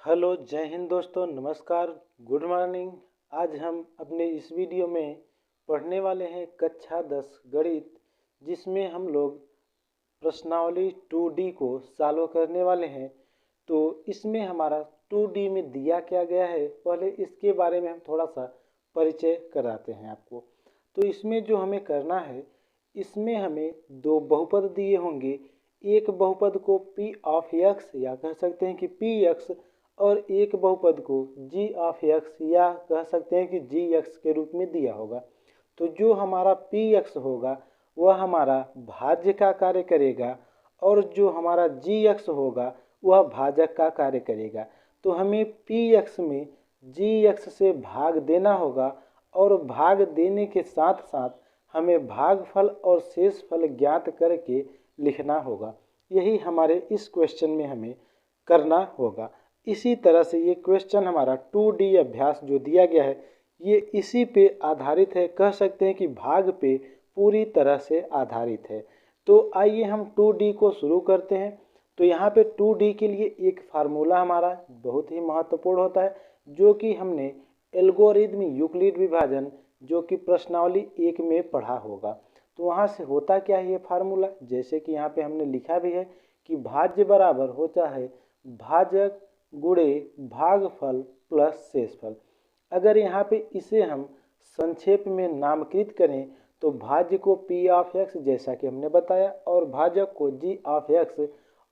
Hello, जय हिंद दोस्तों, नमस्कार, गुड मॉर्निंग। आज हम अपने इस वीडियो में पढ़ने वाले हैं कक्षा 10 गणित, जिसमें हम लोग प्रश्नावली 2D को सॉल्व करने वाले हैं। तो इसमें हमारा 2D में दिया क्या गया है, पहले इसके बारे में हम थोड़ा सा परिचय कराते हैं आपको। तो इसमें जो हमें करना है, इसमें हमें दो बहुपद दिए होंगे। एक बहुपद को P ऑफ x या कह सकते हैं कि Px, और एक बहुपद को g ऑफ x या कह सकते हैं कि gx के रूप में दिया होगा। तो जो हमारा Px होगा वह हमारा भाज्य का कार्य करेगा, और जो हमारा gx होगा वह भाजक का कार्य करेगा। तो हमें Px में gx से भाग देना होगा, और भाग देने के साथ साथ हमें भागफल और शेषफल ज्ञात करके लिखना होगा। यही हमारे इस क्वेश्चन में हमें करना होगा। इसी तरह से ये क्वेश्चन हमारा 2D अभ्यास जो दिया गया है, ये इसी पे आधारित है, कह सकते हैं कि भाग पे पूरी तरह से आधारित है। तो आइए हम 2D को शुरू करते हैं। तो यहाँ पे 2D के लिए एक फार्मूला हमारा बहुत ही महत्वपूर्ण होता है, जो कि हमने एल्गोरिदम यूक्लिड विभाजन जो कि प्रश्नावली 1 में पढ़ा होगा। तो वहाँ से होता क्या है ये फार्मूला, जैसे कि यहाँ पे हमने लिखा भी है कि भाज्य बराबर होता है भाजक गुणे भागफल प्लस शेषफल। अगर यहाँ पे इसे हम संक्षेप में नामकृत करें तो भाज्य को P ऑफ x जैसा कि हमने बताया, और भाजक को G ऑफ x,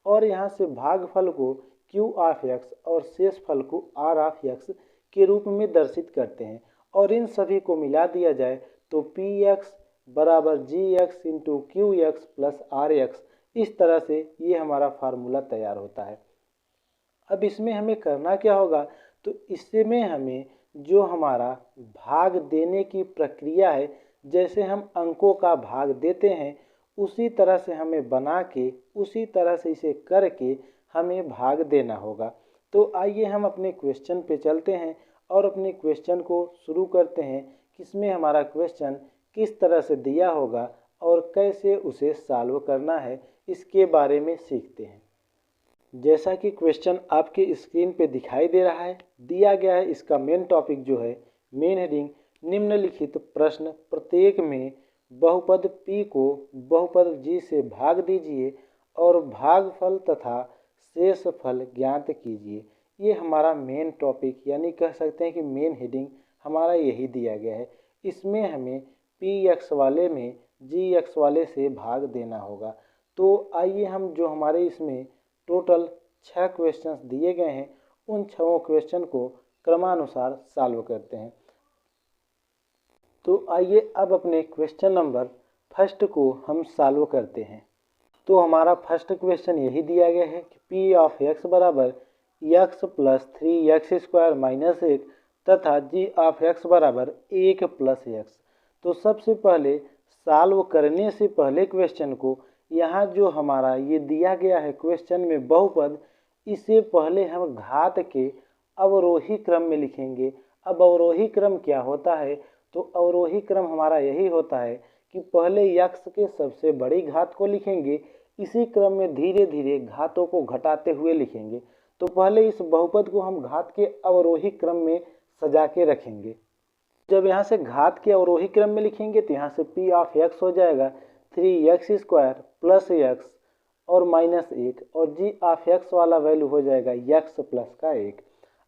और यहाँ से भागफल को Q ऑफ x और शेषफल को R ऑफ x के रूप में दर्शित करते हैं। और इन सभी को मिला दिया जाए तो Px बराबर Gx into QX plus RX, इस तरह से ये हमारा फार्मूला तैयार होता है। अब इसमें हमें करना क्या होगा, तो इसमें हमें जो हमारा भाग देने की प्रक्रिया है, जैसे हम अंकों का भाग देते हैं उसी तरह से हमें बना के, उसी तरह से इसे करके हमें भाग देना होगा। तो आइए हम अपने क्वेश्चन पे चलते हैं और अपने क्वेश्चन को शुरू करते हैं। किसमें हमारा क्वेश्चन किस तरह से दिया होगा और कैसे उसे सॉल्व करना है, इसके बारे में सीखते हैं। जैसा कि क्वेश्चन आपके स्क्रीन पे दिखाई दे रहा है, दिया गया है इसका मेन टॉपिक जो है, मेन हेडिंग, निम्नलिखित प्रश्न प्रत्येक में बहुपद P को बहुपद G से भाग दीजिए और भागफल तथा शेषफल ज्ञात कीजिए। ये हमारा मेन टॉपिक यानी कह सकते हैं कि मेन हेडिंग हमारा यही दिया गया है। इसमें हमें Px वाले में Gx वाले से भाग देना होगा। तो आइए हम जो हमारे इसमें टोटल 6 क्वेश्चंस दिए गए हैं, उन 6 क्वेश्चन को क्रमानुसार सॉल्व करते हैं। तो आइए अब अपने क्वेश्चन नंबर फर्स्ट को हम सॉल्व करते हैं। तो हमारा फर्स्ट क्वेश्चन यही दिया गया है कि P ऑफ x बराबर x प्लस 3x² माइनस 1 तथा G ऑफ x बराबर 1 प्लस x। तो सबसे पहले सॉल्व करने से पहले क्वेश्चन को, यहाँ जो हमारा ये दिया गया है क्वेश्चन में बहुपद, इसे पहले हम घात के अवरोही क्रम में लिखेंगे। अब अवरोही क्रम क्या होता है, तो अवरोही क्रम हमारा यही होता है कि पहले x के सबसे बड़ी घात को लिखेंगे, इसी क्रम में धीरे धीरे घातों को घटाते हुए लिखेंगे। तो पहले इस बहुपद को हम घात के अवरोही क्रम में सजा के रखेंगे। जब यहाँ से घात के अवरोही क्रम में लिखेंगे तो यहाँ से P ऑफ x हो जाएगा 3x² प्लस x और माइनस 1, और G ऑफ x वाला वैल्यू हो जाएगा x प्लस का 1।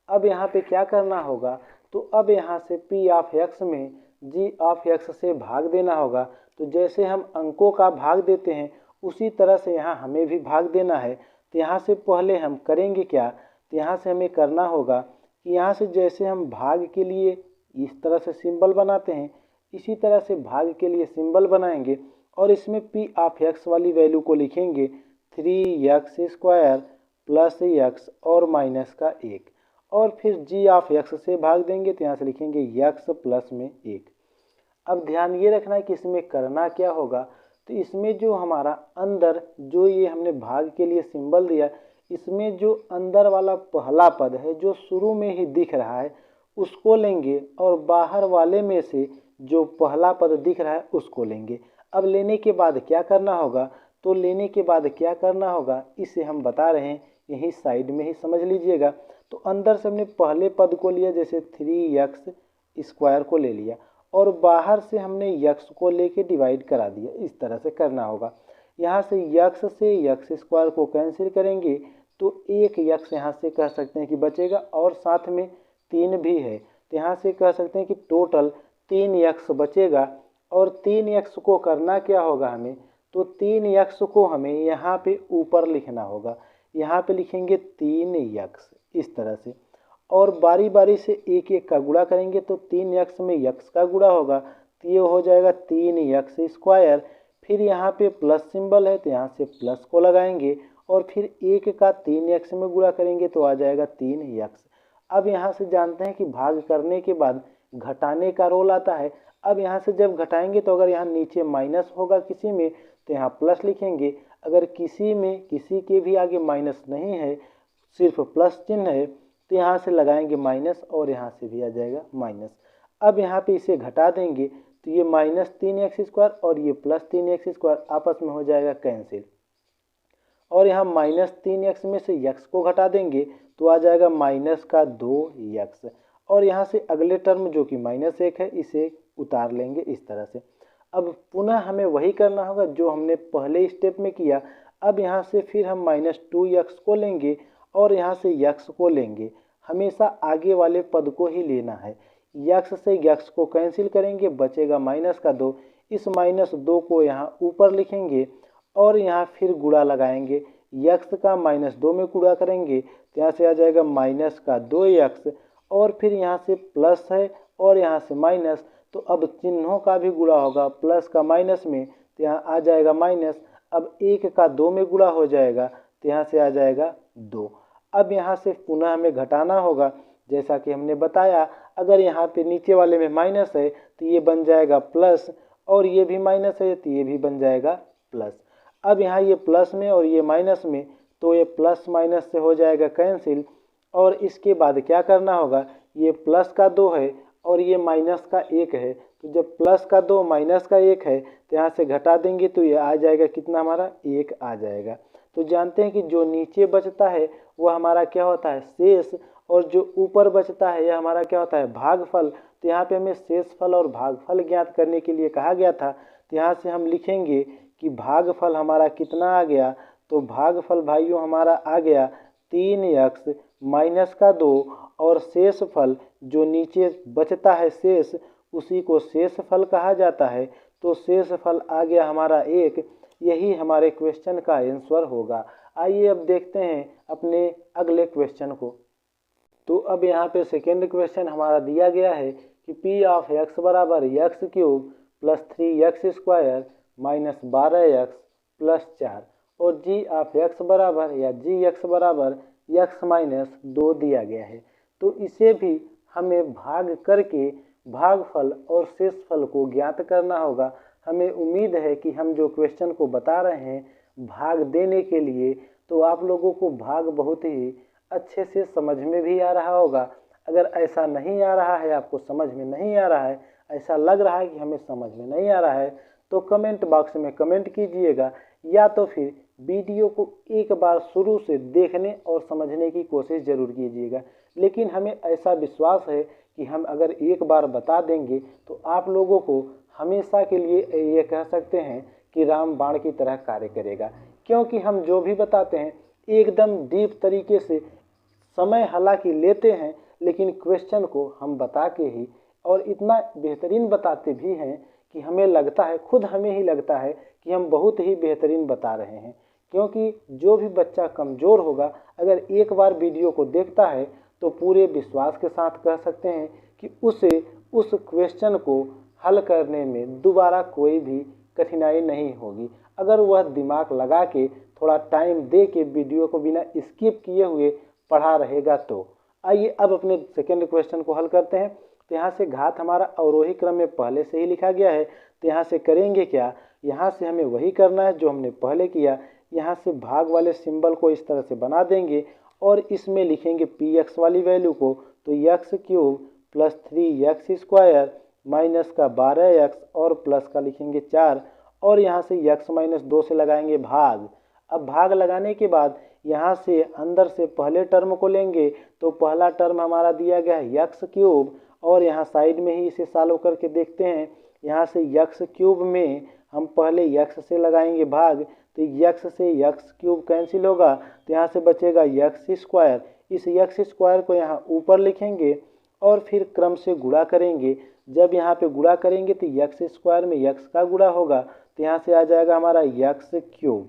अब यहाँ पे क्या करना होगा, तो अब यहाँ से P ऑफ x में G ऑफ x से भाग देना होगा। तो जैसे हम अंकों का भाग देते हैं उसी तरह से यहाँ हमें भी भाग देना है। तो यहाँ से पहले हम करेंगे क्या, तो यहाँ से हमें करना होगा कि यहाँ से जैसे हम भाग के लिए इस तरह से सिंबल बनाते हैं, इसी तरह से भाग के लिए सिंबल बनाएंगे, और इसमें P ऑफ x वाली वैल्यू को लिखेंगे 3x² प्लस x और माइनस का 1, और फिर G ऑफ x से भाग देंगे तो यहाँ से लिखेंगे x प्लस में 1। अब ध्यान ये रखना है कि इसमें करना क्या होगा, तो इसमें जो हमारा अंदर जो ये हमने भाग के लिए सिंबल दिया, इसमें जो अंदर वाला पहला पद है जो शुरू में ही दिख रहा है उसको लेंगे, और बाहर वाले में से जो पहला पद दिख रहा है उसको लेंगे। अब लेने के बाद क्या करना होगा, तो लेने के बाद क्या करना होगा इसे हम बता रहे हैं, यही साइड में ही समझ लीजिएगा। तो अंदर से हमने पहले पद को लिया, जैसे 3x² को ले लिया, और बाहर से हमने x को लेके डिवाइड करा दिया। इस तरह से करना होगा। यहाँ से x से x² को कैंसिल करेंगे तो एक x यहाँ से कह सकते हैं कि बचेगा, और साथ में 3 भी है, तो यहाँ से कह सकते हैं कि टोटल 3x बचेगा। और 3x को करना क्या होगा हमें, तो 3x को हमें यहाँ पे ऊपर लिखना होगा। यहाँ पे लिखेंगे 3x इस तरह से, और बारी बारी से एक एक का गुणा करेंगे तो 3x में x का गुणा होगा, तो ये हो जाएगा 3x²। फिर यहाँ पे प्लस सिंबल है तो यहाँ से प्लस को लगाएंगे, और फिर एक का 3x में गुणा करेंगे तो आ जाएगा 3x। अब यहाँ से जानते हैं कि भाग करने के बाद घटाने का रोल आता है। अब यहाँ से जब घटाएंगे तो अगर यहाँ नीचे माइनस होगा किसी में तो यहाँ प्लस लिखेंगे, अगर किसी के भी आगे माइनस नहीं है, सिर्फ प्लस चिन्ह है, तो यहाँ से लगाएंगे माइनस, और यहाँ से भी आ जाएगा माइनस। अब यहाँ पे इसे घटा देंगे तो ये -3x² और ये +3x² आपस में हो जाएगा कैंसिल, और यहाँ -3x में से x को घटा देंगे तो आ जाएगा -2x, और यहाँ से अगले टर्म जो कि -1 है इसे उतार लेंगे इस तरह से। अब पुनः हमें वही करना होगा जो हमने पहले स्टेप में किया। अब यहाँ से फिर हम -2x को लेंगे और यहाँ से x को लेंगे, हमेशा आगे वाले पद को ही लेना है। x से x को कैंसिल करेंगे, बचेगा -2। इस -2 को यहाँ ऊपर लिखेंगे और यहाँ फिर गुणा लगाएंगे, x का -2 में गुणा करेंगे तो यहाँ से आ जाएगा -2x, और फिर यहाँ से प्लस है और यहाँ से माइनस, तो अब चिन्हों का भी गुणा होगा, प्लस का माइनस में तो यहाँ आ जाएगा माइनस। अब 1 का 2 में गुणा हो जाएगा तो यहाँ से आ जाएगा 2। अब यहाँ से पुनः हमें घटाना होगा, जैसा कि हमने बताया, अगर यहाँ पे नीचे वाले में माइनस है तो ये बन जाएगा प्लस, और ये भी माइनस है तो ये भी बन जाएगा प्लस। अब यहाँ ये प्लस में और ये माइनस में, तो ये प्लस माइनस से हो जाएगा कैंसिल। और इसके बाद क्या करना होगा, ये प्लस का 2 है और ये माइनस का 1 है, तो जब प्लस का 2 माइनस का 1 है तो यहाँ से घटा देंगे तो ये आ जाएगा कितना, हमारा 1 आ जाएगा। तो जानते हैं कि जो नीचे बचता है वह हमारा क्या होता है, शेष, और जो ऊपर बचता है यह हमारा क्या होता है, भागफल। तो यहाँ पे हमें शेषफल और भागफल ज्ञात करने के लिए कहा गया था, तो यहाँ से हम लिखेंगे कि भागफल हमारा कितना आ गया, तो भागफल भाइयों हमारा आ गया 3x -2, और शेषफल जो नीचे बचता है शेष, उसी को शेषफल कहा जाता है, तो शेषफल आ गया हमारा 1। यही हमारे क्वेश्चन का आंसर होगा। आइए अब देखते हैं अपने अगले क्वेश्चन को। तो अब यहाँ पे सेकेंड क्वेश्चन हमारा दिया गया है कि p ऑफ x बराबर x³ + 3x² - 12x + 4, और g ऑफ x बराबर या gx बराबर x - 2 दिया गया है। तो इसे भी हमें भाग करके भागफल और शेषफल को ज्ञात करना होगा। हमें उम्मीद है कि हम जो क्वेश्चन को बता रहे हैं भाग देने के लिए, तो आप लोगों को भाग बहुत ही अच्छे से समझ में भी आ रहा होगा। अगर ऐसा नहीं आ रहा है, आपको समझ में नहीं आ रहा है, ऐसा लग रहा है कि हमें समझ में नहीं आ रहा है, तो कमेंट बॉक्स में कमेंट कीजिएगा, या तो फिर वीडियो को एक बार शुरू से देखने और समझने की कोशिश ज़रूर कीजिएगा। लेकिन हमें ऐसा विश्वास है कि हम अगर एक बार बता देंगे तो आप लोगों को हमेशा के लिए ये कह सकते हैं कि रामबाण की तरह कार्य करेगा, क्योंकि हम जो भी बताते हैं एकदम डीप तरीके से समय हालांकि लेते हैं, लेकिन क्वेश्चन को हम बता के ही और इतना बेहतरीन बताते भी हैं कि हमें लगता है, खुद हमें ही लगता है कि हम बहुत ही बेहतरीन बता रहे हैं। क्योंकि जो भी बच्चा कमज़ोर होगा, अगर एक बार वीडियो को देखता है तो पूरे विश्वास के साथ कह सकते हैं कि उसे उस क्वेश्चन को हल करने में दोबारा कोई भी कठिनाई नहीं होगी, अगर वह दिमाग लगा के थोड़ा टाइम दे के वीडियो को बिना स्किप किए हुए पढ़ा रहेगा। तो आइए अब अपने सेकेंड क्वेश्चन को हल करते हैं। तो यहाँ से घात हमारा अवरोही क्रम में पहले से ही लिखा गया है, तो यहाँ से करेंगे क्या, यहाँ से हमें वही करना है जो हमने पहले किया। यहाँ से भाग वाले सिंबल को इस तरह से बना देंगे और इसमें लिखेंगे px वाली वैल्यू को, तो x³ + 3x² - 12x और प्लस का लिखेंगे 4, और यहाँ से x - 2 से लगाएंगे भाग। अब भाग लगाने के बाद यहाँ से अंदर से पहले टर्म को लेंगे तो पहला टर्म हमारा दिया गया है यक्स क्यूब, और यहाँ साइड में ही इसे सॉल्व करके देखते हैं। यहाँ से यक्स क्यूब में हम पहले यक्स से लगाएंगे भाग, तो यक्स से यक्स क्यूब कैंसिल होगा, तो यहाँ से बचेगा यक्स स्क्वायर। इस यक्स स्क्वायर को यहाँ ऊपर लिखेंगे और फिर क्रम से गुणा करेंगे। जब यहाँ पे गुणा करेंगे तो यक्स स्क्वायर में यक्स का गुणा होगा, तो यहाँ से आ जाएगा हमारा यक्स क्यूब।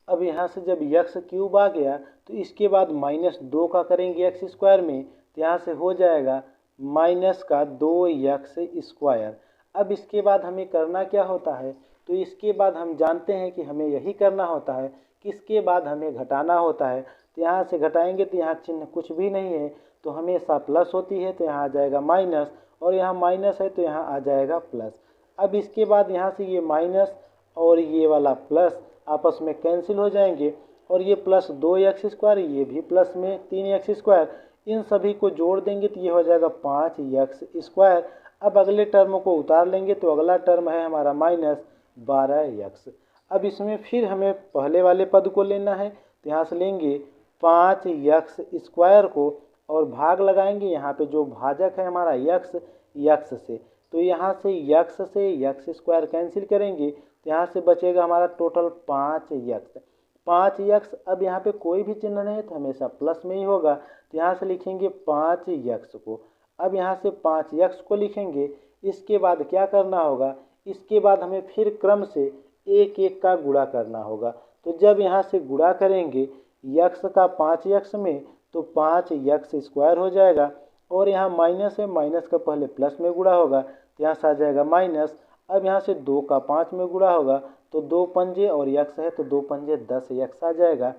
अब यहाँ से जब यक्स क्यूब आ गया तो इसके बाद -2 का करेंगे यक्स स्क्वायर में, तो यहाँ से हो जाएगा -2 यक्स स्क्वायर। अब इसके बाद हमें करना क्या होता है, तो इसके बाद हम जानते हैं कि हमें यही करना होता है कि इसके बाद हमें घटाना होता है। तो यहाँ से घटाएंगे तो यहाँ चिन्ह कुछ भी नहीं है, तो हमेशा प्लस होती है, तो यहाँ आ जाएगा माइनस, और यहाँ माइनस है तो यहाँ आ जाएगा प्लस। अब इसके बाद यहाँ से ये माइनस और ये वाला प्लस आपस में कैंसिल हो जाएंगे, और ये प्लस 2 एक्स स्क्वायर, ये भी प्लस में 3 एक्स स्क्वायर, इन सभी को जोड़ देंगे तो ये हो जाएगा 5 एक्स स्क्वायर। अब अगले टर्म को उतार लेंगे तो अगला टर्म है हमारा -12 एक्स। अब इसमें फिर हमें पहले वाले पद को लेना है, तो यहाँ से लेंगे 5 एक्स स्क्वायर को और भाग लगाएंगे यहाँ पे जो भाजक है हमारा यक्स से, तो यहाँ से यक्स स्क्वायर कैंसिल करेंगे, तो यहाँ से बचेगा हमारा टोटल 5 यक्स। अब यहाँ पे कोई भी चिन्ह नहीं है तो हमेशा प्लस में ही होगा, तो यहाँ से लिखेंगे 5 यक्स को। अब यहाँ से 5 यक्स को लिखेंगे। इसके बाद क्या करना होगा, इसके बाद हमें फिर क्रम से एक एक का गुणा करना होगा। तो जब यहाँ से गुणा करेंगे यक्स का 5 यक्स में तो 5 यक्स स्क्वायर हो जाएगा, और यहाँ माइनस है, माइनस का पहले प्लस में गुणा होगा, तो यहाँ से आ जाएगा माइनस। अब यहाँ से 2 का 5 में गुणा होगा तो 2 पंजे और यक्स है तो 2 पंजे 10 यक्स आ जाएगा,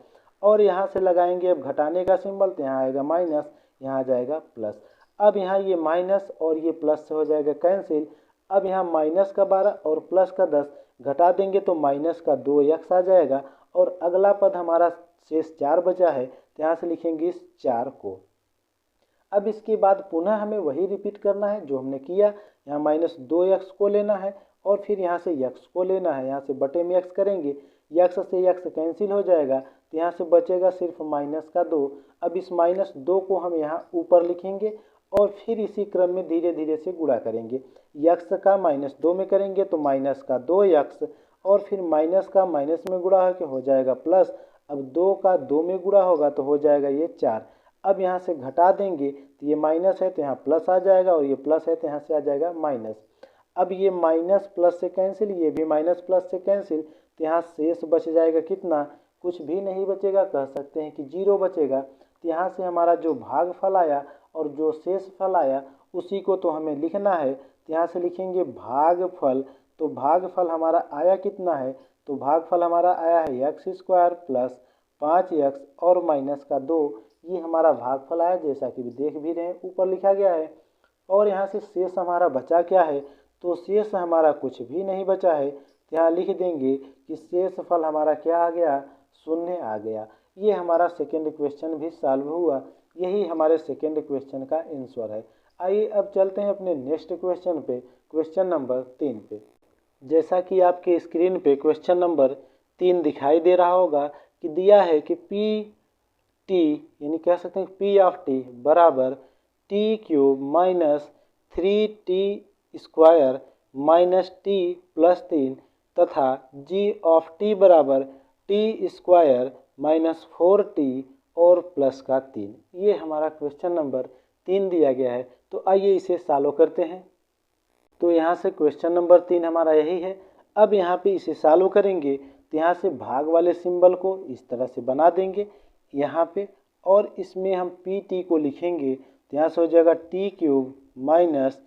और यहाँ से लगाएंगे अब घटाने का सिंबल, तो यहाँ आएगा माइनस, यहाँ आ जाएगा प्लस। अब यहाँ ये माइनस और ये प्लस से हो जाएगा कैंसिल। अब यहाँ माइनस का 12 और प्लस का 10 घटा देंगे तो माइनस का 2 यक्स आ जाएगा, और अगला पद हमारा शेष 4 बचा है, तो यहाँ से लिखेंगे इस 4 को। अब इसके बाद पुनः हमें वही रिपीट करना है जो हमने किया, यहाँ -2 यक्स को लेना है और फिर यहाँ से यक्स को लेना है, यहाँ से बटे में यक्स करेंगे, यक्स से यक्स कैंसिल हो जाएगा, तो यहाँ से बचेगा सिर्फ -2। अब इस -2 को हम यहाँ ऊपर लिखेंगे और फिर इसी क्रम में धीरे धीरे से गुणा करेंगे। यक्स का -2 में करेंगे तो -2 यक्स, और फिर माइनस का माइनस में गुणा होकर हो जाएगा प्लस। अब 2 का 2 में गुणा होगा तो हो जाएगा ये 4। अब यहाँ से घटा देंगे तो ये माइनस है तो यहाँ प्लस आ जाएगा, और ये प्लस है तो यहाँ से आ जाएगा माइनस। अब ये माइनस प्लस से कैंसिल, ये भी माइनस प्लस से कैंसिल, तो यहाँ शेष बच जाएगा कितना, कुछ भी नहीं बचेगा, कह सकते हैं कि 0 बचेगा। तो यहाँ से हमारा जो भागफल आया और जो शेष फल आया उसी को तो हमें लिखना है, तो यहाँ से लिखेंगे भागफल। तो भागफल हमारा आया कितना है, तो भागफल हमारा आया है यक्स स्क्वायर प्लस 5 यक्स और माइनस का 2, ये हमारा भागफल आया, जैसा कि देख भी रहे हैं ऊपर लिखा गया है। और यहाँ से शेष हमारा बचा क्या है, तो शेष हमारा कुछ भी नहीं बचा है, तो यहाँ लिख देंगे कि शेष फल हमारा क्या आ गया, 0 आ गया। ये हमारा सेकेंड क्वेश्चन भी सॉल्व हुआ, यही हमारे सेकेंड क्वेश्चन का आंसर है। आइए अब चलते हैं अपने नेक्स्ट क्वेश्चन पे, क्वेश्चन नंबर 3 पे। जैसा कि आपके स्क्रीन पे क्वेश्चन नंबर 3 दिखाई दे रहा होगा कि दिया है कि पी टी यानी कह सकते हैं पी ऑफ टी बराबर T cube minus 3t square minus T plus 3 तथा जी ऑफ टी बराबर टी स्क्वायर माइनस 4t और प्लस का 3। ये हमारा क्वेश्चन नंबर 3 दिया गया है। तो आइए इसे सॉल्व करते हैं। तो यहाँ से क्वेश्चन नंबर 3 हमारा यही है। अब यहाँ पे इसे सॉल्व करेंगे तो यहाँ से भाग वाले सिंबल को इस तरह से बना देंगे यहाँ पे, और इसमें हम पी टी को लिखेंगे तो यहाँ से हो जाएगा T cube minus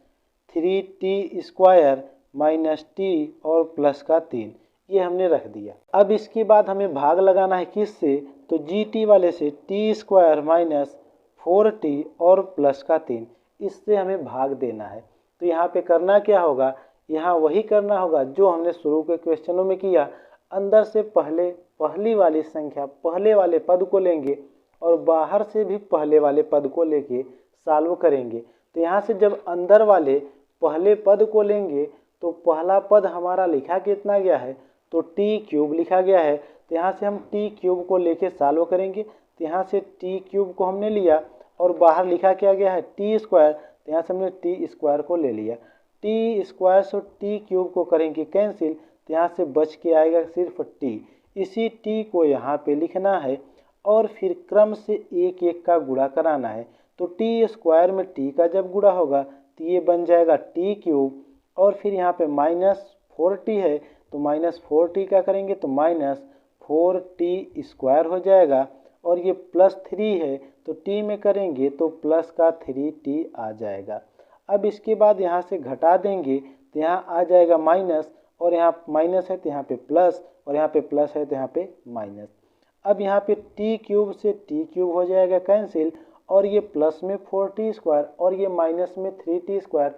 3t square minus T और प्लस का 3, ये हमने रख दिया। अब इसके बाद हमें भाग लगाना है किस से, तो जी टी वाले से टी स्क्वायर माइनस 4t और प्लस का 3, इससे हमें भाग देना है। तो यहाँ पे करना क्या होगा, यहाँ वही करना होगा जो हमने शुरू के क्वेश्चनों में किया। अंदर से पहली वाली संख्या पहले वाले पद को लेंगे और बाहर से भी पहले वाले पद को लेके सॉल्व करेंगे। तो यहाँ से जब अंदर वाले पहले पद को लेंगे तो पहला पद हमारा लिखा कितना गया है, तो टी क्यूब लिखा गया है। तो यहाँ से हम टी क्यूब को लेके सॉल्व करेंगे। तो यहाँ से टी क्यूब को हमने लिया और बाहर लिखा क्या गया है टी स्क्वायर, तो यहाँ से हमने टी स्क्वायर को ले लिया। टी स्क्वायर से टी क्यूब को करेंगे कैंसिल, तो यहाँ से बच के आएगा सिर्फ टी। इसी टी को यहाँ पे लिखना है और फिर क्रम से एक एक का गुणा कराना है। तो टी स्क्वायर में टी का जब गुणा होगा तो ये बन जाएगा टी क्यूब, और फिर यहाँ पे -4t है तो -4t का करेंगे तो -4t स्क्वायर हो जाएगा, और ये +3 है तो t में करेंगे तो प्लस का 3t आ जाएगा। अब इसके बाद यहाँ से घटा देंगे तो यहाँ आ जाएगा माइनस, और यहाँ माइनस है तो यहाँ पे प्लस, और यहाँ पे प्लस है तो यहाँ पे माइनस। अब यहाँ पे टी क्यूब से टी क्यूब हो जाएगा कैंसिल, और ये प्लस में 4t स्क्वायर और ये माइनस में 3t स्क्वायर।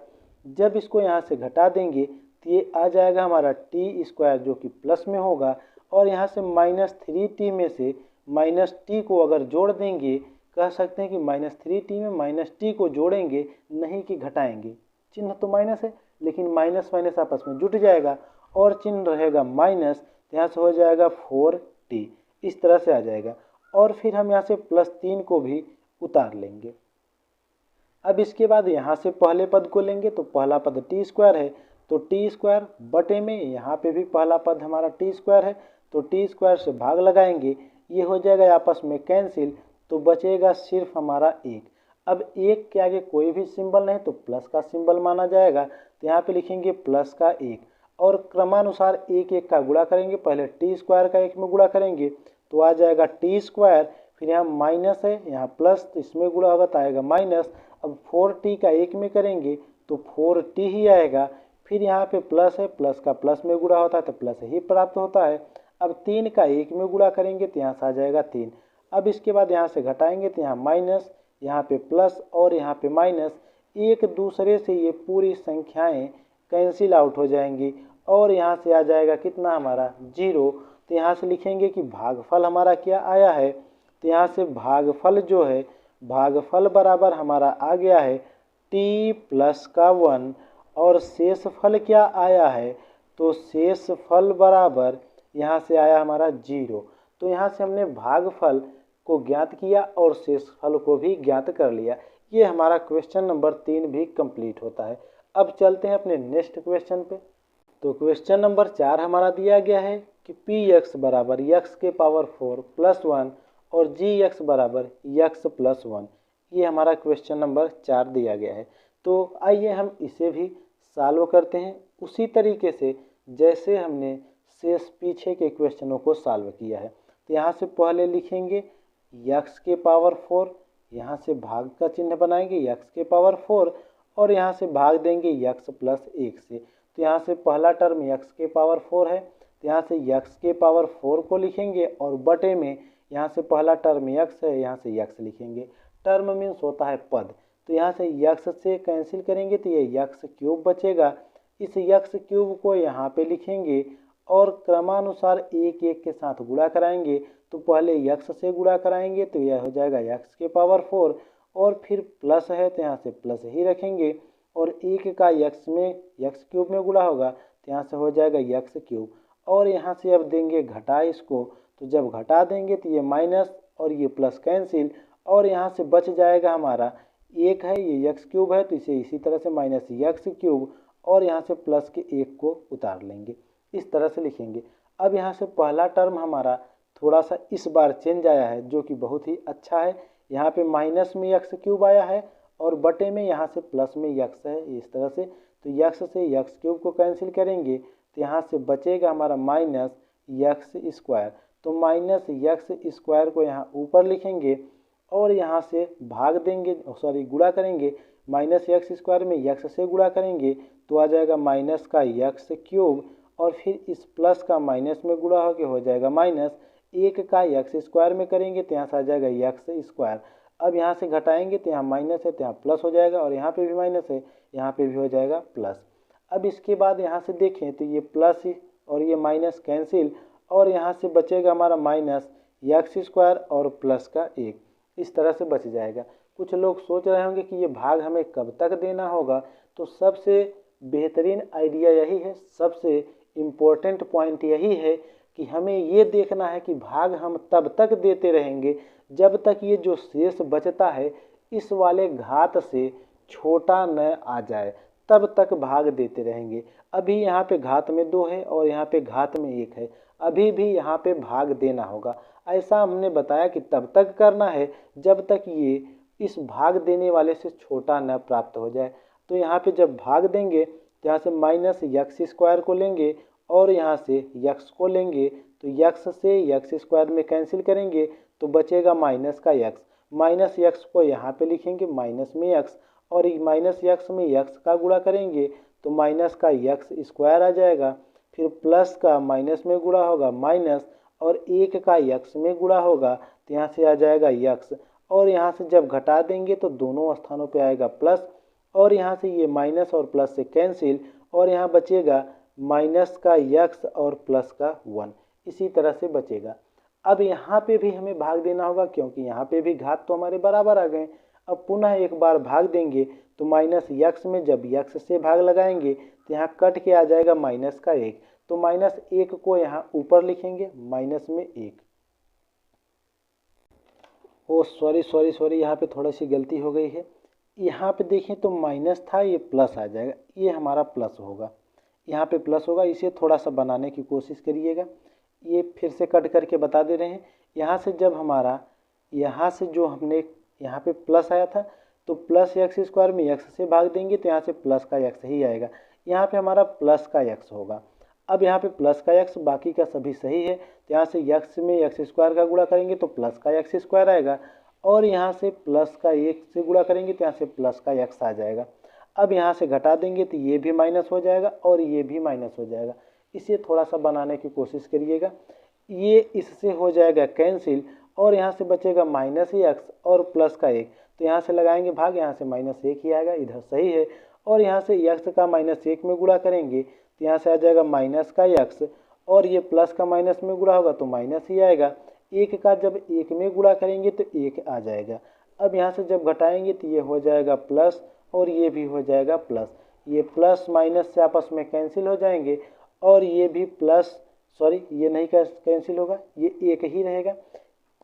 जब इसको यहाँ से घटा देंगे तो ये आ जाएगा हमारा टी स्क्वायर जो कि प्लस में होगा, और यहाँ से -3t में से -t को अगर जोड़ देंगे, कह सकते हैं कि -3t में -t को जोड़ेंगे, नहीं कि घटाएंगे। चिन्ह तो माइनस है लेकिन माइनस माइनस आपस में जुट जाएगा और चिन्ह रहेगा माइनस, यहाँ से हो जाएगा 4t, इस तरह से आ जाएगा। और फिर हम यहाँ से +3 को भी उतार लेंगे। अब इसके बाद यहाँ से पहले पद को लेंगे तो पहला पद टी स्क्वायर है, तो टी स्क्वायर बटे में यहाँ पे भी पहला पद हमारा टी स्क्वायर है, तो टी स्क्वायर से भाग लगाएंगे, ये हो जाएगा आपस में कैंसिल, तो बचेगा सिर्फ हमारा 1। अब 1 के आगे कोई भी सिंबल नहीं तो प्लस का सिंबल माना जाएगा, तो यहाँ पे लिखेंगे प्लस का 1, और क्रमानुसार एक एक का गुणा करेंगे। पहले टी स्क्वायर का 1 में गुणा करेंगे तो आ जाएगा टी स्क्वायर, फिर यहाँ माइनस है यहाँ प्लस, तो इसमें गुणा होगा तो आएगा माइनस। अब 4t का 1 में करेंगे तो 4t ही आएगा, फिर यहाँ पे प्लस है, प्लस का प्लस में गुणा होता है तो प्लस ही प्राप्त होता है। अब 3 का 1 में गुणा करेंगे तो यहाँ से आ जाएगा 3। अब इसके बाद यहाँ से घटाएंगे तो यहाँ माइनस, यहाँ पे प्लस और यहाँ पे माइनस, एक दूसरे से ये पूरी संख्याएं कैंसिल आउट हो जाएंगी, और यहाँ से आ जाएगा कितना हमारा 0। तो यहाँ से लिखेंगे कि भागफल हमारा क्या आया है, तो यहाँ से भागफल जो है, भागफल बराबर हमारा आ गया है t प्लस का 1, और शेषफल क्या आया है, तो शेषफल बराबर यहाँ से आया हमारा 0। तो यहाँ से हमने भागफल को ज्ञात किया और शेषफल को भी ज्ञात कर लिया। ये हमारा क्वेश्चन नंबर 3 भी कंप्लीट होता है। अब चलते हैं अपने नेक्स्ट क्वेश्चन पे। तो क्वेश्चन नंबर 4 हमारा दिया गया है कि px बराबर x के पावर 4 प्लस 1 और gx बराबर x प्लस 1। ये हमारा क्वेश्चन नंबर 4 दिया गया है। तो आइए हम इसे भी सॉल्व करते हैं उसी तरीके से जैसे हमने शेष पीछे के क्वेश्चनों को सॉल्व किया है। तो यहाँ से पहले लिखेंगे x के पावर 4, यहाँ से भाग का चिन्ह बनाएंगे x के पावर 4, और यहाँ से भाग देंगे x प्लस 1 से। तो यहाँ से पहला टर्म x के पावर 4 है, तो यहाँ से x के पावर 4 को लिखेंगे, और बटे में यहाँ से पहला टर्म x है, यहाँ से x लिखेंगे। टर्म मीन्स होता है पद, तो यहाँ से x से कैंसिल करेंगे तो ये x क्यूब बचेगा। इस x क्यूब को यहाँ पे लिखेंगे और क्रमानुसार एक एक के साथ गुणा कराएंगे। तो पहले x से गुणा कराएंगे तो यह हो जाएगा x के पावर 4, और फिर प्लस है तो यहाँ से प्लस ही रखेंगे, और एक का x क्यूब में गुणा होगा तो यहाँ से हो जाएगा x क्यूब, और यहाँ से अब देंगे घटा इसको, तो जब घटा देंगे तो ये माइनस और ये प्लस कैंसिल, और यहाँ से बच जाएगा हमारा 1 है, ये x क्यूब है तो इसे इसी तरह से माइनस x क्यूब, और यहाँ से प्लस के 1 को उतार लेंगे, इस तरह से लिखेंगे। अब यहाँ से पहला टर्म हमारा थोड़ा सा इस बार चेंज आया है जो कि बहुत ही अच्छा है। यहाँ पे माइनस में x क्यूब आया है और बटे में यहाँ से प्लस में x है, इस तरह से। तो x से x क्यूब को कैंसिल करेंगे तो यहाँ से बचेगा हमारा माइनस x स्क्वायर। तो माइनस x स्क्वायर को यहाँ ऊपर लिखेंगे और यहाँ से भाग देंगे, सॉरी गुणा करेंगे, माइनस x स्क्वायर में x से गुणा करेंगे तो आ जाएगा माइनस का x क्यूब, और फिर इस प्लस का माइनस में गुणा होकर हो जाएगा माइनस, 1 का x स्क्वायर में करेंगे तो यहाँ से आ जाएगा x स्क्वायर। अब यहाँ से घटाएंगे तो यहाँ माइनस है तो यहाँ प्लस हो जाएगा, और यहाँ पे भी माइनस है, यहाँ पे भी हो जाएगा प्लस। अब इसके बाद यहाँ से देखें तो ये प्लस और ये माइनस कैंसिल, और यहाँ से बचेगा हमारा माइनस x स्क्वायर और प्लस का 1, इस तरह से बच जाएगा। कुछ लोग सोच रहे होंगे कि ये भाग हमें कब तक देना होगा, तो सबसे बेहतरीन आइडिया यही है, सबसे इम्पोर्टेंट पॉइंट यही है कि हमें ये देखना है कि भाग हम तब तक देते रहेंगे जब तक ये जो शेष बचता है इस वाले घात से छोटा न आ जाए, तब तक भाग देते रहेंगे। अभी यहाँ पे घात में 2 है और यहाँ पे घात में 1 है, अभी भी यहाँ पे भाग देना होगा। ऐसा हमने बताया कि तब तक करना है जब तक ये इस भाग देने वाले से छोटा न प्राप्त हो जाए। तो यहाँ पे जब भाग देंगे तो यहाँ से माइनस यक्स स्क्वायर को लेंगे और यहाँ से यक्स को लेंगे, तो यक्स से यक्स स्क्वायर में कैंसिल करेंगे तो बचेगा माइनस का यक्स। माइनस यक्स को यहाँ पे लिखेंगे माइनस में यक्स, और माइनस यक्स में यक्स का गुणा करेंगे तो माइनस का यक्स स्क्वायर आ जाएगा। फिर प्लस का माइनस में गुणा होगा माइनस, और 1 का यक्स में गुणा होगा तो यहाँ से आ जाएगा यक्स, और यहाँ से जब घटा देंगे तो दोनों स्थानों पे आएगा प्लस, और यहाँ से ये माइनस और प्लस से कैंसिल, और यहाँ बचेगा माइनस का यक्स और प्लस का 1, इसी तरह से बचेगा। अब यहाँ पे भी हमें भाग देना होगा क्योंकि यहाँ पे भी घात तो हमारे बराबर आ गए। अब पुनः एक बार भाग देंगे तो माइनस यक्स में जब यक्स से भाग लगाएंगे तो यहाँ कट के आ जाएगा माइनस का 1, तो माइनस 1 को यहाँ ऊपर लिखेंगे माइनस में 1। ओ सॉरी यहाँ पे थोड़ी सी गलती हो गई है। यहाँ पे देखें तो माइनस था, ये प्लस आ जाएगा, ये हमारा प्लस होगा, यहाँ पे प्लस होगा। इसे थोड़ा सा बनाने की कोशिश करिएगा, ये फिर से कट करके बता दे रहे हैं। यहाँ से जब हमारा यहाँ से जो हमने यहाँ पे प्लस आया था तो प्लस यक्स स्क्वायर में यक्स से भाग देंगे तो यहाँ से प्लस का यक्स ही आएगा, यहाँ पे हमारा प्लस का यक्स होगा। अब यहाँ पे प्लस का यक्स, बाकी का सभी सही है, तो यहाँ से यक्स में यक्स स्क्वायर का गुणा करेंगे तो प्लस का यक्स स्क्वायर आएगा, और यहाँ से प्लस का 1 से गुणा करेंगे तो यहाँ से प्लस का यक्स आ जाएगा। अब यहाँ से घटा देंगे तो ये भी माइनस हो जाएगा और ये भी माइनस हो जाएगा। इसे थोड़ा सा बनाने की कोशिश करिएगा, ये इससे हो जाएगा कैंसिल, और यहाँ से बचेगा माइनस यक्स और प्लस का 1, तो यहाँ से लगाएंगे भाग, यहाँ से माइनस 1 ही आएगा, इधर सही है। और यहाँ से यक्स का माइनस 1 में गुणा करेंगे तो यहाँ से आ जाएगा माइनस का यक्स, और ये प्लस का माइनस में गुणा होगा तो माइनस ही आएगा। 1 का जब 1 में गुणा करेंगे तो 1 आ जाएगा। अब यहाँ से जब घटाएंगे तो ये हो जाएगा प्लस और ये भी हो जाएगा प्लस, ये प्लस माइनस से आपस में कैंसिल हो जाएंगे, और ये भी प्लस ये नहीं कैंसिल होगा, ये 1 ही रहेगा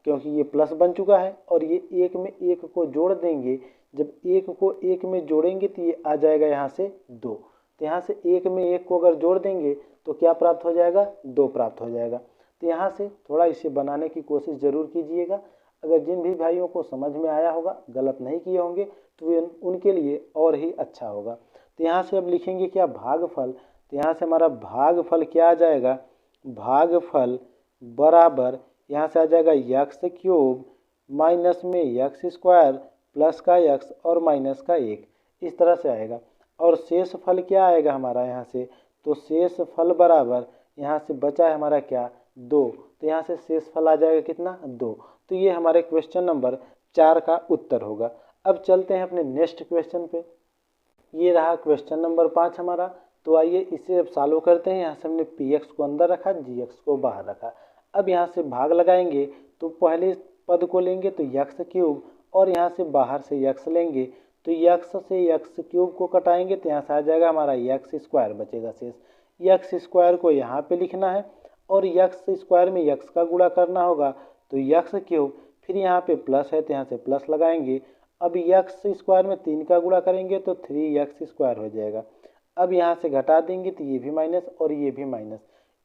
क्योंकि ये प्लस बन चुका है, और ये 1 में 1 को जोड़ देंगे। जब 1 को 1 में जोड़ेंगे तो ये आ जाएगा यहाँ से 2, तो यहाँ से 1 में 1 को अगर जोड़ देंगे तो क्या प्राप्त हो जाएगा, 2 प्राप्त हो जाएगा। तो यहाँ से थोड़ा इसे बनाने की कोशिश ज़रूर कीजिएगा। अगर जिन भी भाइयों को समझ में आया होगा, गलत नहीं किए होंगे, तो उनके लिए और ही अच्छा होगा। तो यहाँ से अब लिखेंगे क्या, भागफल। तो यहाँ से हमारा भागफल क्या आ जाएगा, भागफल बराबर यहाँ से आ जाएगा यक्स क्यूब माइनस में यक्स स्क्वायर प्लस का यक्स और माइनस का 1, इस तरह से आएगा। और शेष फल क्या आएगा हमारा यहाँ से, तो शेष फल बराबर यहाँ से बचा है हमारा क्या, 2, तो यहाँ से शेष फल आ जाएगा कितना, 2। तो ये हमारे क्वेश्चन नंबर 4 का उत्तर होगा। अब चलते हैं अपने नेक्स्ट क्वेश्चन पे। ये रहा क्वेश्चन नंबर 5 हमारा। तो आइए इसे अब सॉल्व करते हैं। यहाँ से हमने पी एक्स को अंदर रखा, जी एक्स को बाहर रखा। अब यहाँ से भाग लगाएंगे तो पहले पद को लेंगे तो यक्स क्यूब, और यहाँ से बाहर से यक्स लेंगे तो यक्स से यक्स क्यूब को कटाएंगे तो यहाँ से आ जाएगा हमारा यक्स स्क्वायर बचेगा शेष। यक्स स्क्वायर को यहाँ पे लिखना है, और यक्स स्क्वायर में यक्स का गुणा करना होगा तो यक्स क्यूब, फिर यहाँ पे प्लस है तो यहाँ से प्लस लगाएंगे। अब यक्स स्क्वायर में 3 का गुणा करेंगे तो 3x स्क्वायर हो जाएगा। अब यहाँ से घटा देंगे तो ये भी माइनस और ये भी माइनस,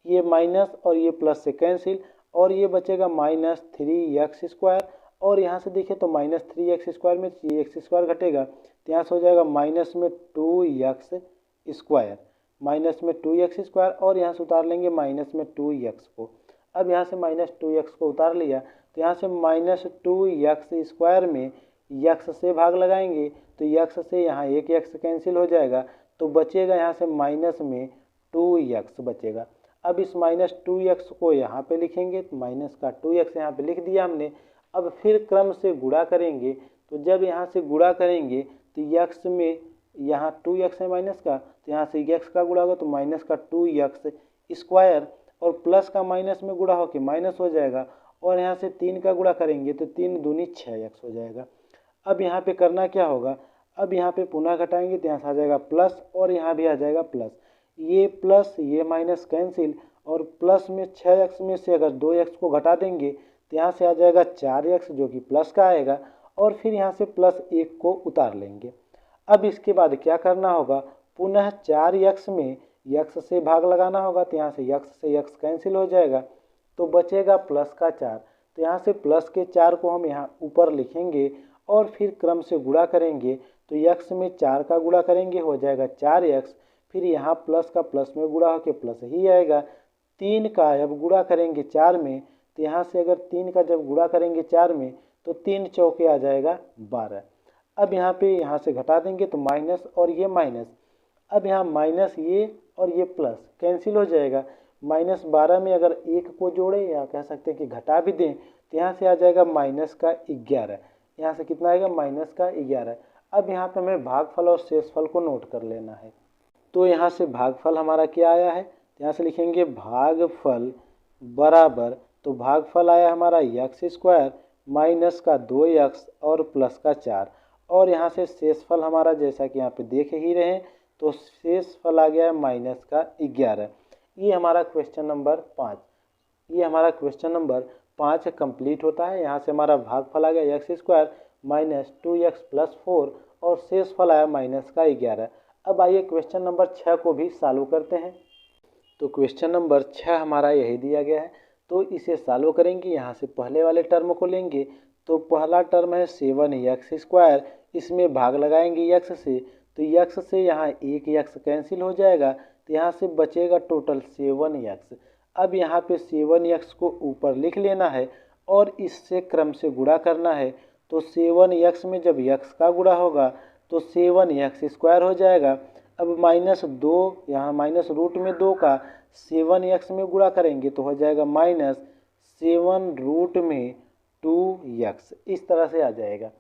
ये माइनस और ये प्लस से कैंसिल, और ये बचेगा माइनस 3x स्क्वायर। और यहाँ से देखें तो माइनस 3x स्क्वायर में ये x स्क्वायर घटेगा तो यहाँ से हो जाएगा माइनस में 2x स्क्वायर, माइनस में 2x स्क्वायर, और यहाँ से उतार लेंगे माइनस में 2x को। अब यहाँ से माइनस 2x को उतार लिया तो यहाँ से माइनस 2x स्क्वायर में x से भाग लगाएंगे तो x से यहाँ एक x कैंसिल हो जाएगा, तो बचेगा यहाँ से माइनस में 2x बचेगा। अब इस माइनस 2x को यहाँ पे लिखेंगे तो माइनस का 2x यहाँ पे लिख दिया हमने। अब फिर क्रम से गुणा करेंगे, तो जब यहाँ से गुणा करेंगे तो x में यहाँ 2x है माइनस का, तो यहाँ से x का गुणा होगा तो माइनस का 2x स्क्वायर, और प्लस का माइनस में गुणा होकर माइनस हो जाएगा, और यहाँ से 3 का गुणा करेंगे तो 3 दूनी 6x हो जाएगा। अब यहाँ पे करना क्या होगा, अब यहाँ पे पुनः घटाएंगे तो यहाँ से आ जाएगा प्लस, और यहाँ भी आ जाएगा प्लस, ये प्लस ये माइनस कैंसिल, और प्लस में 6x में से अगर 2x को घटा देंगे तो यहाँ से आ जाएगा 4x जो कि प्लस का आएगा, और फिर यहाँ से +1 को उतार लेंगे। अब इसके बाद क्या करना होगा, पुनः 4x में x से भाग लगाना होगा, तो यहाँ से x कैंसिल हो जाएगा, तो बचेगा +4। तो यहाँ से +4 को हम यहाँ ऊपर लिखेंगे और फिर क्रम से गुणा करेंगे, तो x में 4 का गुणा करेंगे हो जाएगा 4x, फिर यहाँ प्लस का प्लस में गुणा होकर प्लस ही आएगा। 3 का अब गुणा करेंगे 4 में, तो यहाँ से अगर 3 का जब गुणा करेंगे 4 में तो 3 चौके आ जाएगा 12। अब यहाँ से घटा देंगे तो माइनस और ये माइनस, अब यहाँ माइनस ये और ये प्लस कैंसिल हो जाएगा। -12 में अगर 1 को जोड़े या कह सकते हैं कि घटा भी दें तो यहाँ से आ जाएगा -11। यहाँ से कितना आएगा, -11। अब यहाँ पे हमें भागफल और शेषफल को नोट कर लेना है। तो यहाँ से भागफल हमारा क्या आया है, यहाँ से लिखेंगे भागफल बराबर, तो भागफल आया हमारा x² माइनस का 2x और प्लस का 4, और यहाँ से शेषफल हमारा जैसा कि यहाँ पे देख ही रहे हैं, तो शेषफल आ गया है -11। ये हमारा क्वेश्चन नंबर 5, ये हमारा क्वेश्चन नंबर 5 कंप्लीट होता है। यहाँ से हमारा भागफल आ गया x² माइनस 2x प्लस 4 और शेषफल आया -11। अब आइए क्वेश्चन नंबर 6 को भी सॉल्व करते हैं। तो क्वेश्चन नंबर 6 हमारा यही दिया गया है, तो इसे सॉल्व करेंगे। यहाँ से पहले वाले टर्म को लेंगे, तो पहला टर्म है 7x², इसमें भाग लगाएंगे x से, तो x से यहाँ 1x कैंसिल हो जाएगा, तो यहाँ से बचेगा टोटल 7x। अब यहाँ पे 7x को ऊपर लिख लेना है और इससे क्रम से गुणा करना है, तो 7x में जब x का गुणा होगा तो 7x² हो जाएगा। अब -2 यहाँ माइनस रूट में 2 का 7x में गुणा करेंगे तो हो जाएगा -7√2x, इस तरह से आ जाएगा।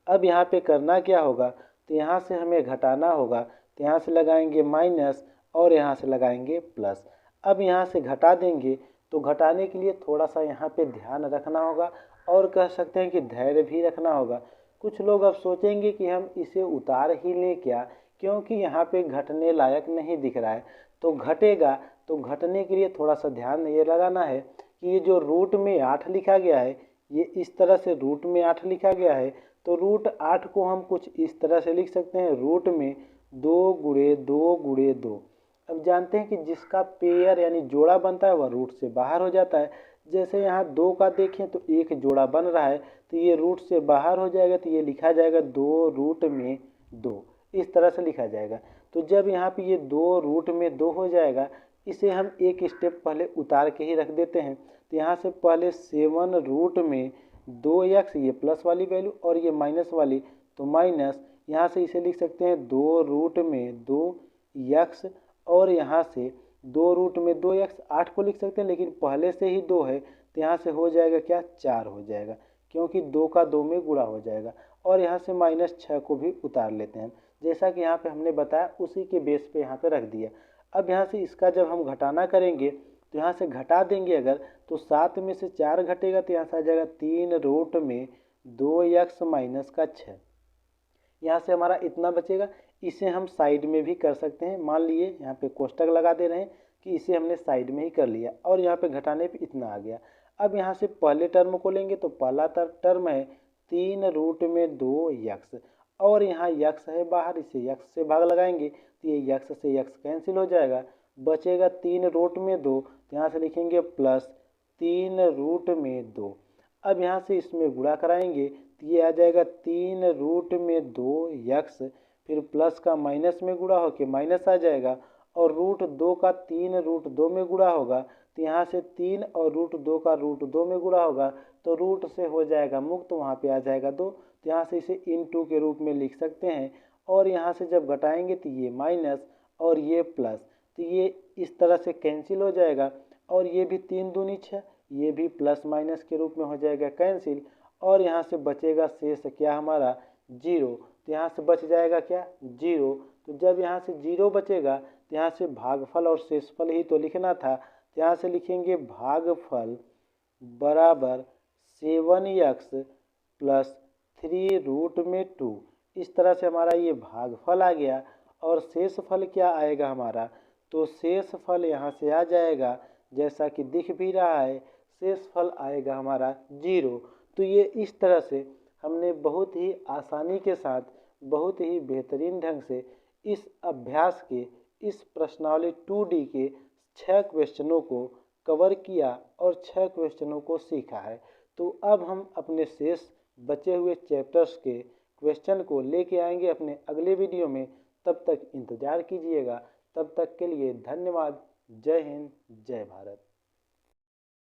अब यहाँ पे करना क्या होगा, तो यहाँ से हमें घटाना होगा, तो यहाँ से लगाएंगे माइनस और यहाँ से लगाएंगे प्लस। अब यहाँ से घटा देंगे, तो घटाने के लिए थोड़ा सा यहाँ पे ध्यान रखना होगा और कह सकते हैं कि धैर्य भी रखना होगा। कुछ लोग अब सोचेंगे कि हम इसे उतार ही लें क्या, क्योंकि यहाँ पे घटने लायक नहीं दिख रहा है, तो घटेगा। तो घटने के लिए थोड़ा सा ध्यान ये लगाना है कि ये जो रूट में 8 लिखा गया है, ये इस तरह से रूट में 8 लिखा गया है, तो √8 को हम कुछ इस तरह से लिख सकते हैं, रूट में 2 × 2 × 2। अब जानते हैं कि जिसका पेयर यानी जोड़ा बनता है वह रूट से बाहर हो जाता है। जैसे यहाँ 2 का देखें तो एक जोड़ा बन रहा है, तो ये रूट से बाहर हो जाएगा, तो ये लिखा जाएगा 2√2, इस तरह से लिखा जाएगा। तो जब यहाँ पे ये 2√2 हो जाएगा, इसे हम एक स्टेप पहले उतार के ही रख देते हैं। तो यहाँ से पहले 7√2x, ये प्लस वाली वैल्यू और ये माइनस वाली, तो माइनस, यहाँ से इसे लिख सकते हैं 2√2x, और यहाँ से 2√2x 8 को लिख सकते हैं, लेकिन पहले से ही 2 है, तो यहाँ से हो जाएगा क्या, 4 हो जाएगा, क्योंकि 2 का 2 में गुणा हो जाएगा। और यहाँ से -6 को भी उतार लेते हैं, जैसा कि यहाँ पे हमने बताया उसी के बेस पे यहाँ पे रख दिया। अब यहाँ से इसका जब हम घटाना करेंगे, तो यहाँ से घटा देंगे अगर, तो 7 में से 4 घटेगा, तो यहाँ से आ जाएगा 3√2x माइनस का 6। यहाँ से हमारा इतना बचेगा। इसे हम साइड में भी कर सकते हैं, मान लिए यहाँ पे कोष्टक लगा दे रहे हैं कि इसे हमने साइड में ही कर लिया, और यहाँ पे घटाने पे इतना आ गया। अब यहाँ से पहले टर्म को लेंगे, तो पहला टर्म है 3√2x, और यहाँ x है बाहर, इसे x से भाग लगाएंगे, तो ये x से x कैंसिल हो जाएगा, बचेगा 3√2, तो यहाँ से लिखेंगे प्लस 3√2। अब यहाँ से इसमें गुणा कराएंगे, तो ये आ जाएगा 3√2x, फिर प्लस का माइनस में गुणा होके माइनस आ जाएगा, और √2 का 3√2 में गुणा होगा, तो यहाँ से 3 और √2 का √2 में गुणा होगा, तो रूट से हो जाएगा मुक्त, वहाँ पे आ जाएगा 2, तो यहाँ से इसे इन2 के रूप में लिख सकते हैं। और यहाँ से जब घटाएंगे तो ये माइनस और ये प्लस, तो ये इस तरह से कैंसिल हो जाएगा, और ये भी 3 दूनी 6, ये भी प्लस माइनस के रूप में हो जाएगा कैंसिल, और यहाँ से बचेगा शेष क्या हमारा 0, तो यहाँ से बच जाएगा क्या 0। तो जब यहाँ से 0 बचेगा, तो यहाँ से भागफल और शेषफल ही तो लिखना था, तो यहाँ से लिखेंगे भागफल बराबर 7x प्लस 3√2, इस तरह से हमारा ये भागफल आ गया। और शेषफल क्या आएगा हमारा, तो शेषफल यहाँ से आ जाएगा जैसा कि दिख भी रहा है, शेषफल आएगा हमारा 0। तो ये इस तरह से हमने बहुत ही आसानी के साथ, बहुत ही बेहतरीन ढंग से इस अभ्यास के, इस प्रश्नावली 2D के 6 क्वेश्चनों को कवर किया और 6 क्वेश्चनों को सीखा है। तो अब हम अपने शेष बचे हुए चैप्टर्स के क्वेश्चन को लेके आएंगे अपने अगले वीडियो में। तब तक इंतज़ार कीजिएगा। तब तक के लिए धन्यवाद। जय हिंद, जय भारत।